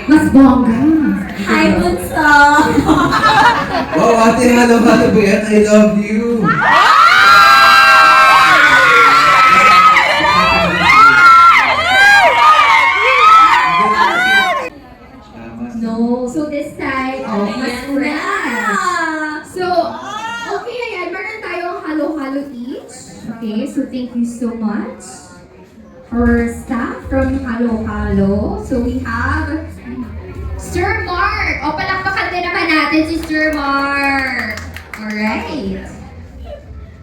Mas bongga. Hi, Bunso! Wow, ate, halo-halo ba yan? I love you. No, so this time, mas Ayan fresh. na. So, okay, ayan, meron tayong halo-halo each. Okay, so thank you so much for staff from Halo Halo. So we have Sir Mark. O, palakpakan din naman natin si Sir Mark. Alright.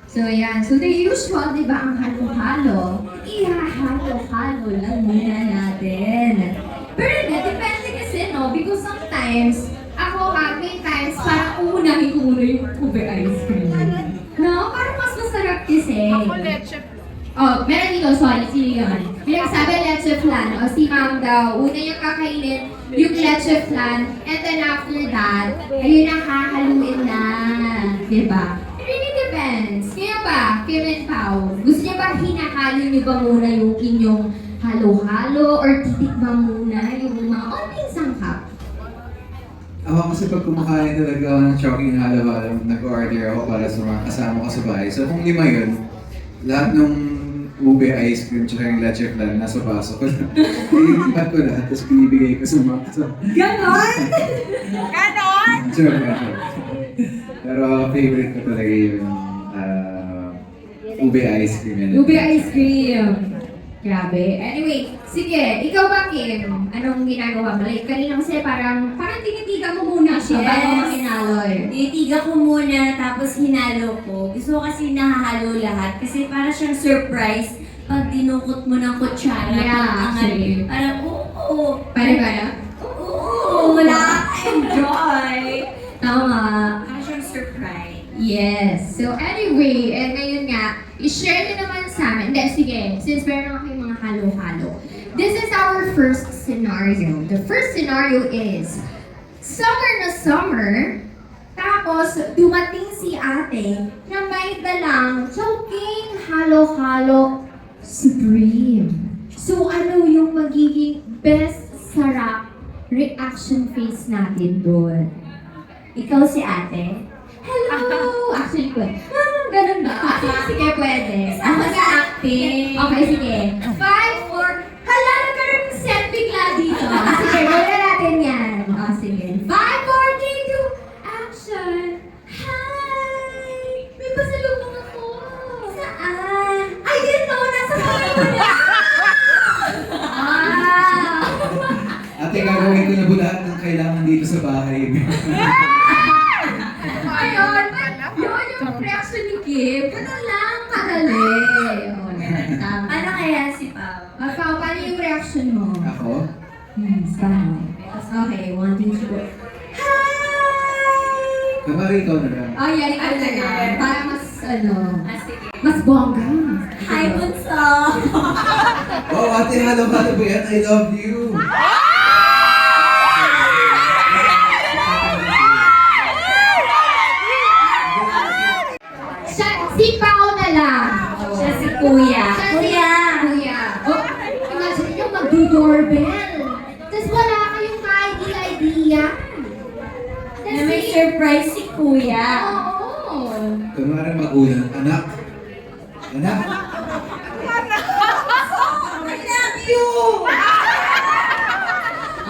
So, ayan. So, the usual, di ba, ang halo-halo, ihahalo-halo lang muna natin. Pero hindi, depende kasi, no? Because sometimes, ako, may times, parang uunahin ko muna yung ube ice cream. No? Parang mas masarap kasi. Ako leche. Oh, meron dito, sorry, sino yun? Pinagsabi leche flan. O, si ma'am daw, una yung kakainin yung leche flan, and then after that, ayun ang hahaluin na. Diba? It really depends. Kaya ba, Kim and Pao, gusto niya ba hinahalo niyo ba muna yung inyong halo-halo or titikman muna yung mga onting sangkap? Ako kasi pag kumakain talaga ako ng Chowking halo-halo, nag-order ako para sa mga kasama ko sa bahay. So kung 5 yun, lahat ng ube ice cream tsaka yung leche flan nasa baso ko na. Iniipat ko lahat, tapos binibigay ko sa mga kasama. Ganon! Ganon! Joke. Pero favorite ko talaga yung ube ice cream. Yan. Ube ice cream. Grabe. Anyway, sige, ikaw ba, Kim? Anong ginagawa mo? Like, kanina kasi parang tinitigan mo muna siya bago mo hinaloy. Tinitiga ko muna, tapos hinalo ko. Gusto ko kasi nahahalo lahat. Kasi para siyang surprise pag dinukot mo ng kutsara. Yeah, actually. Parang, oo. Para? Oo, enjoy. Tama. Para siyang surprise. Yes. So anyway, ngayon nga, i-share nyo naman sa amin. Hindi, sige, since meron kayong mga halo-halo. This is our first scenario. The first scenario is, summer na summer, tapos dumating si ate na may dalang Chowking halo-halo supreme. So ano yung magiging best sarap reaction face natin doon? Ikaw si ate? Hello! Actually, pwede. Ganun ba? Sige, pwede. Ako sa acting. Okay, sige. 5, 4, hala, nagkaroon ng set bigla dito. Sige, gawin natin yan. O, sige. 5, 4, 3, 2, action! Hi! May pasalubong ako! Saan? Ay, dito! Nasa kamay mo na! Ah! Ate, gagawin ko na po lahat ng kailangan dito sa bahay. Ayun! Yun yung reaction ni Kim. Ganun lang, kadali. O, tama. Ano kaya si Pao? Pao, paano yung reaction mo? Ako? Paano? Okay, 1, 2, 3, go. Hi! Kamari ikaw na lang. Oh, yan, ikaw na lang. Para mas, Sige. mas bongga. Hi, Bunso! Wow, ate, halo-halo ba yan? I love you. Si Pao na lang. Siya si Kuya. Siya si Kuya! Kuya. Oh, imagine nyo, magdo-doorbell. Tapos wala kayong ka-idea. Na may surprise si Kuya. Oo. Kamari magulang. Anak. Anak. I love you!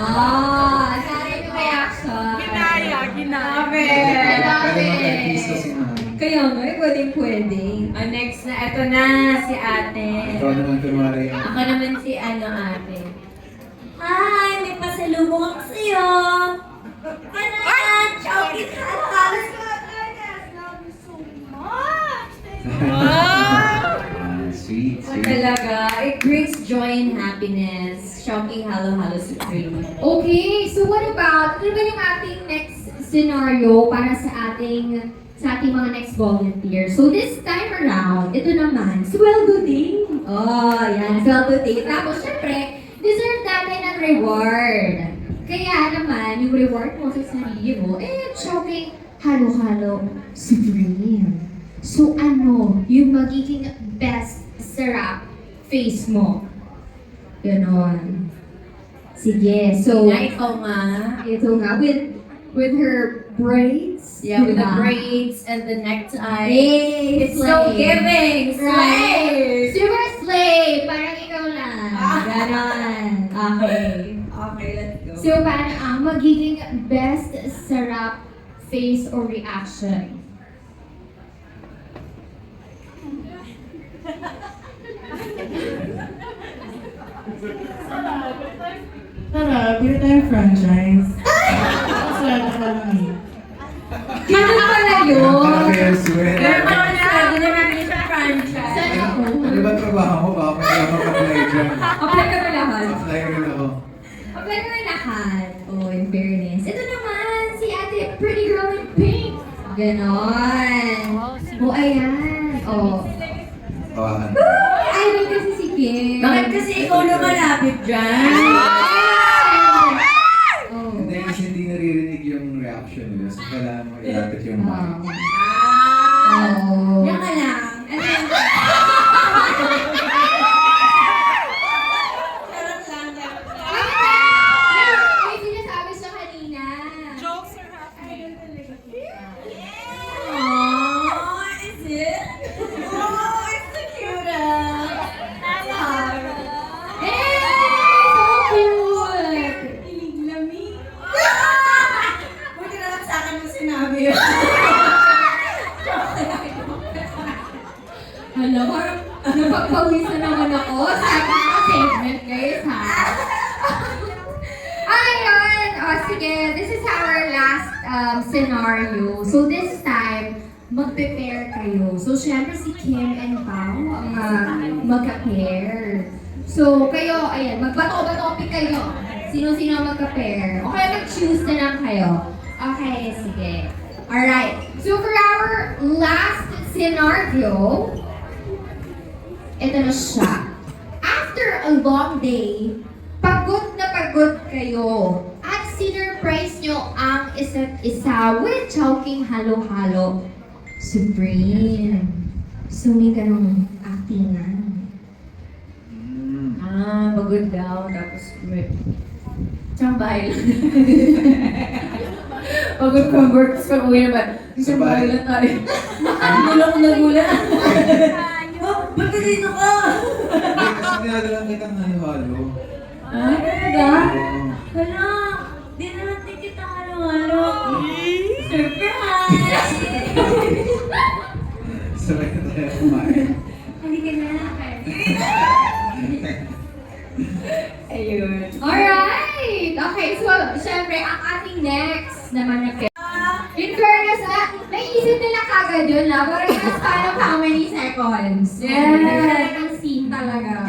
Ah, sorry yung reaction. Ginaya. Grabe. Pwede Grabe. mag-kiss kasi mami. Kaya nga, pwedeng-pwede. Next na, eto na si ate. Ikaw naman, Kamari. Ako naman si ate. Hi! May pasalubong ako sa'yo! Ano? Chowking halo-halo! Sweet, sweet. Talaga, it brings joy and happiness. Chowking halo-halo supreme. Okay, so what about, ano ba yung ating next scenario para sa ating mga next volunteer? So this time around, ito naman, sweldo din. Oh, yan, sweldo din. Tapos syempre, deserve natin ng reward. Kaya naman, yung reward mo sa sarili mo, Chowking halo-halo supreme. So ano, yung magiging best sarap face mo? Ganon. Sige, so, Na ikaw nga. ito nga, with her braids. Yeah, with the diba? braids and the necktie. Hey, It's so slay. giving. Right? Slay. Super slay! Parang ikaw lang. Ganon. Okay. Okay, let's go. So, paano ang magiging best sarap face or reaction? Tara, bili tayong franchise. Swerte ka lang eh. Ganun pala yun. Kaya sweat. Pero kung sabi na namin sa franchise. Sana ako. Ano ba trabaho mo? Baka mag-apply dyan. Apply ka na lahat. Apply rin ako. Apply ka na lahat. Oh, in fairness. Ito naman, si ate Pretty Girl in Pink. Ganon. Oh, ayan. Oh. Bawahan. Idol kasi si Kim. Bakit kasi ikaw na malapit dyan? Oh. Hindi kasi hindi naririnig yung reaction nila. So kailangan mo ilapit yung mic. Oh. Yan ka lang. Ano yan? Charot lang. May sinasabi siya kanina. Jokes are happening. Oh, is it? Oh, it's so cute. Eh, so cute. Lami. Buti na lang sa akin yung sinabi yun. Hala, parang napagpawisan naman ako sa segment, guys, ha? Ayun! O, sige, this is our last scenario. So, this time, magpe-pair kayo. So, syempre si Kim and Pao ang magka-pair. So, kayo, ayan, magbato-bato pick kayo. Sino-sino ang magka-pair. O kaya mag-choose na lang kayo. Okay, sige. Alright. So, for our last scenario, ito na siya. After a long day, pagod na pagod kayo at sinurprise nyo ang isa't isa with Chowking Halo-Halo Supreme. So, may ganong actingan. Pagod daw. Tapos may... Tsambay lang. Pagod from work. Tapos pag-uwi na ba? Tsambay lang tayo. Gulang ko nagulat. Oh, ba't ka dito ka? Hindi, kasi dinadalang kitang halo-halo. Ay, talaga? Oo. Hala, di naman tikit ang halo-halo. Surprise! Sabay na tayo kumain. Halika na. Ayun. Alright! Okay, so, syempre, ang ating next naman na pair. In fairness, naisip nila kagad yun lang, pero in a span of how many seconds? Yes. Ang scene talaga.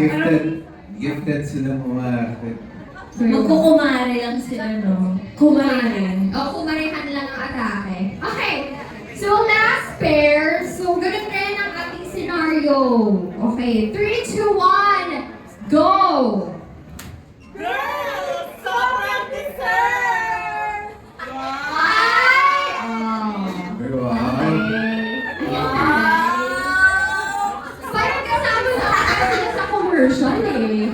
Gifted silang umarte. Magkukumare lang sila, no? Kumare. O, kumarihan lang ang atake. Okay, so last pair. So, ganun rin ang ating scenario. Okay, 3, 2, 1, go! Girls, sobrang dessert! Ay! Oh. Wow. Parang kasama sa akin sila sa commercial eh.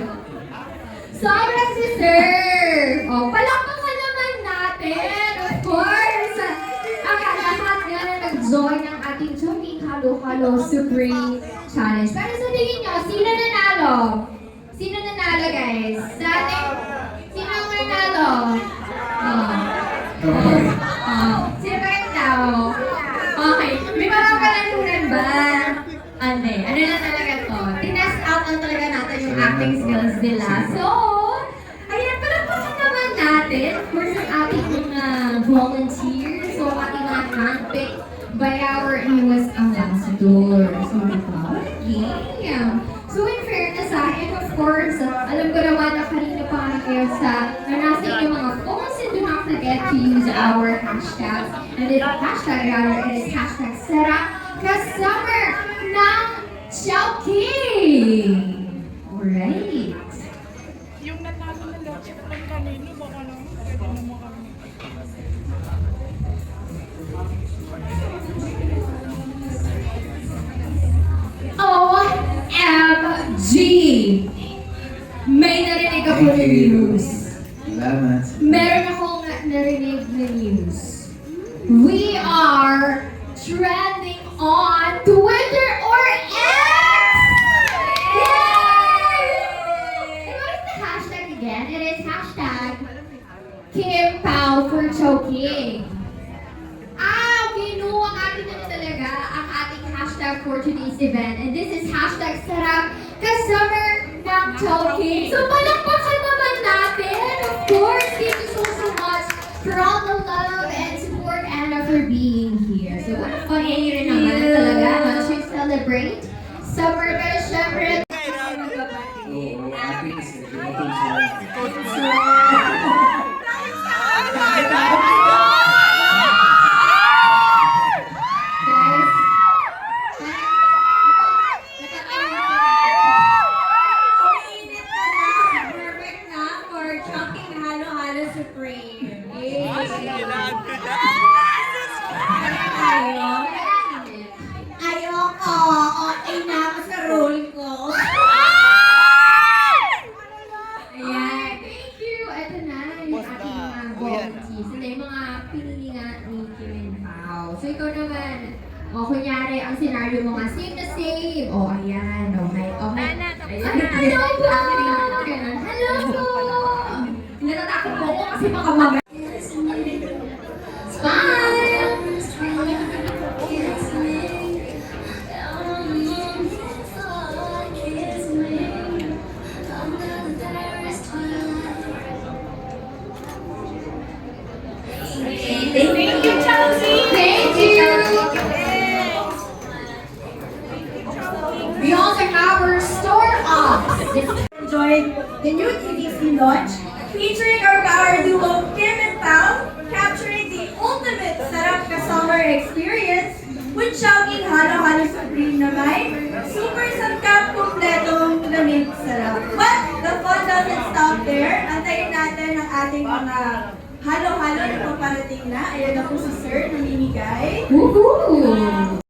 Sobrang si Sir! Oh, palakpakan naman natin, of course! Ang lahat nga na nag-join ng ating Chowking Halo-Halo Supreme Challenge. Pero sa tingin nyo, sino nanalo? Sino nanalo, guys? Sa ating... Sino ang nanalo? Oh. Sino ba yung tao? Okay. May mga palalunan ba? Ano lang talaga to? Tinest out lang talaga natin yung acting skills nila. So, ayan, palakpakan naman natin. Of course, ang ating mga volunteers. So, ang ating mga handpicked by our newest ambassador. So, diba? Yeah. So, in fairness sa akin, of course, alam ko naman na kanina pa nga kayo na nasa inyong mga phones, and do not forget to use our hashtags. And this hashtag, rather, is hashtag Sara Kasummer ng Chowking! Alright. Yung natalo na leche plan kanino, baka naman pwede naman kami. OMG! May narinig ako ng news. Salamat. Meron akong narinig na news. We are trending on Twitter or X! Yay! And what is the hashtag again? It is hashtag Kim Pao for choking. Okay, no, ang ating ano talaga, ang ating hashtag for today's event. And this is hashtag sarap kasummer ng choking. So palakpakan naman natin. Of course, thank you so much for all the love and support, Anna, for being here. So what a fun day rin naman talaga to celebrate summer. Pero syempre, Oo, ating isa. Pinatulong guys, Umiinit na na. Perfect na for Chunking Halo-Halo Supreme. Yay! Tayo. Ayoko. Okay na ako sa role ko. Ayan, thank you. Ito na yung ating mga volunteers. Ito yung mga pinili nga ni Kim and Pao. So ikaw naman, o kunyari, ang scenario mo nga, save na save. O ayan, okay, okay. Ayan, hello po! Ganun, hello po! Natatakot po ako kasi baka mamaya. Smile! Thank you, Chelsea! Thank you! We also have our store ops. Enjoyed the new TVC launch featuring our power duo Kim and Pao, capturing the ultimate sarap ka summer experience with Chowking Halo-Halo Supreme na may super sangkap kumpletong lamig sarap. But the fun doesn't stop there. Antayin natin ang ating mga halo-halo na paparating na. Ayan na po si Sir namimigay. Woohoo!